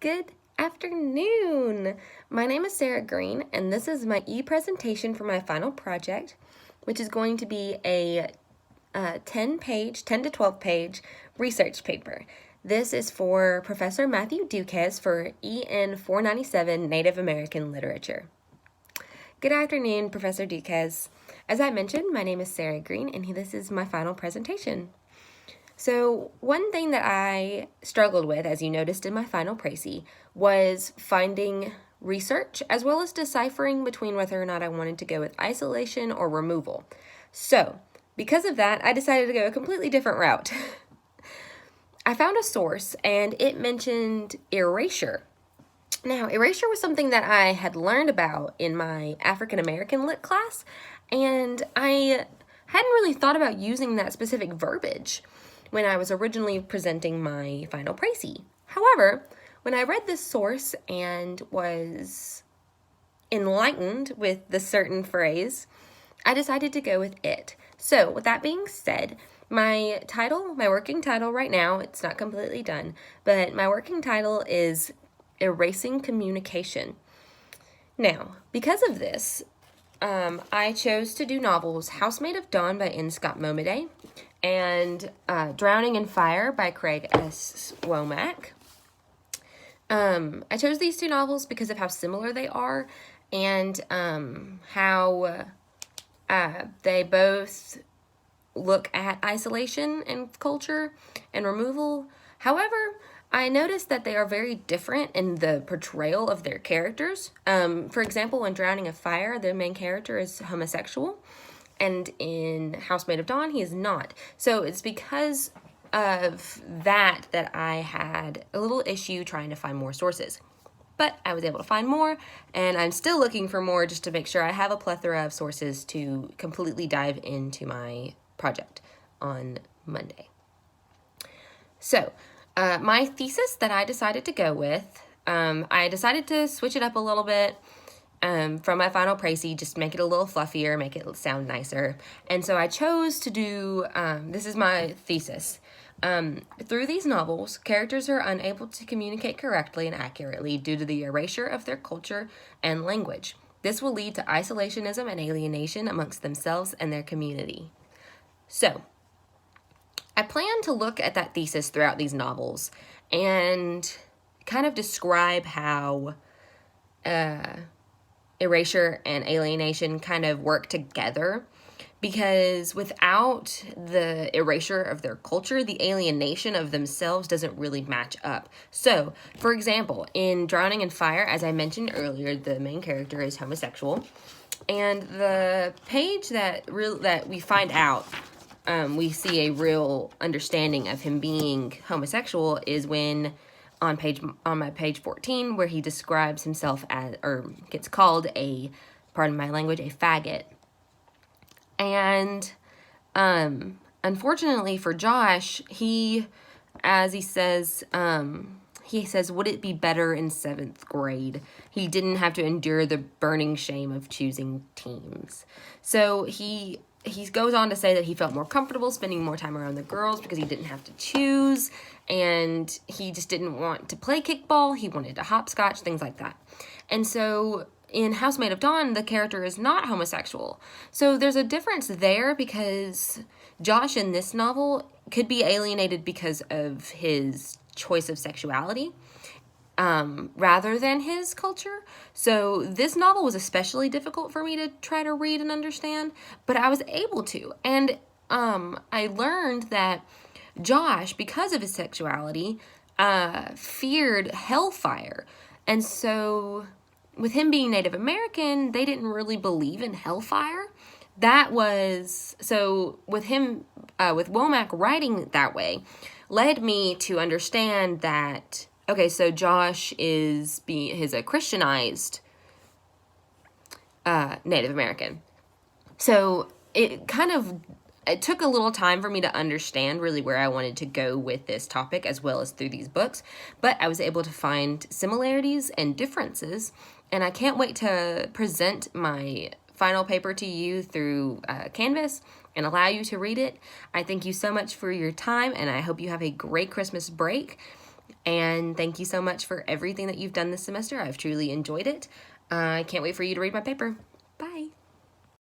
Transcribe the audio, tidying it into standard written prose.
Good afternoon. My name is Sarah Green, and this is my e-presentation for my final project, which is going to be a 10 to 12 page research paper. This is for Professor Matthew Duquez for EN497 Native American Literature. Good afternoon, Professor Duquez. As I mentioned, my name is Sarah Green, and this is my final presentation. So one thing that I struggled with, as you noticed in my final précis, was finding research as well as deciphering between whether or not I wanted to go with isolation or removal. So because of that, I decided to go a completely different route. I found a source and it mentioned erasure. Now, erasure was something that I had learned about in my African American lit class, and I hadn't really thought about using that specific verbiage when I was originally presenting my final précis. However, when I read this source and was enlightened with the certain phrase, I decided to go with it. So with that being said, my working title right now, it's not completely done, but my working title is Erasing Communication. Now, because of this, I chose to do novels Housemaid of Dawn by N. Scott Momaday and Drowning in Fire by Craig S. Womack. I chose these two novels because of how similar they are and how they both look at isolation and culture and removal. However, I noticed that they are very different in the portrayal of their characters. For example, in Drowning in Fire, the main character is homosexual, and in Housemaid of Dawn, he is not. So it's because of that I had a little issue trying to find more sources. But I was able to find more, and I'm still looking for more just to make sure I have a plethora of sources to completely dive into my project on Monday. So, my thesis that I decided to go with, I decided to switch it up a little bit from my final précis, just make it a little fluffier, make it sound nicer. And so I chose to do, this is my thesis. Through these novels, characters are unable to communicate correctly and accurately due to the erasure of their culture and language. This will lead to isolationism and alienation amongst themselves and their community. So, I plan to look at that thesis throughout these novels and kind of describe how erasure and alienation kind of work together, because without the erasure of their culture, the alienation of themselves doesn't really match up. So, for example, in Drowning in Fire, as I mentioned earlier, the main character is homosexual, and the page that we find out we see a real understanding of him being homosexual is when on my page 14, where he describes himself as, or gets called pardon my language, a faggot. And unfortunately for Josh, as he says, would it be better in 7th grade? He didn't have to endure the burning shame of choosing teams. So he goes on to say that he felt more comfortable spending more time around the girls because he didn't have to choose, and he just didn't want to play kickball. He wanted to hopscotch, things like that. And so in Housemaid of Dawn, the character is not homosexual. So there's a difference there, because Josh in this novel could be alienated because of his choice of sexuality, rather than his culture. So this novel was especially difficult for me to try to read and understand, but I was able to. And I learned that Josh, because of his sexuality, feared hellfire. And so with him being Native American, they didn't really believe in hellfire. So with him, with Womack writing that way, led me to understand that, okay, so Josh is a Christianized Native American. So it took a little time for me to understand really where I wanted to go with this topic, as well as through these books, but I was able to find similarities and differences, and I can't wait to present my final paper to you through Canvas and allow you to read it. I thank you so much for your time, and I hope you have a great Christmas break. And thank you so much for everything that you've done this semester. I've truly enjoyed it. I can't wait for you to read my paper.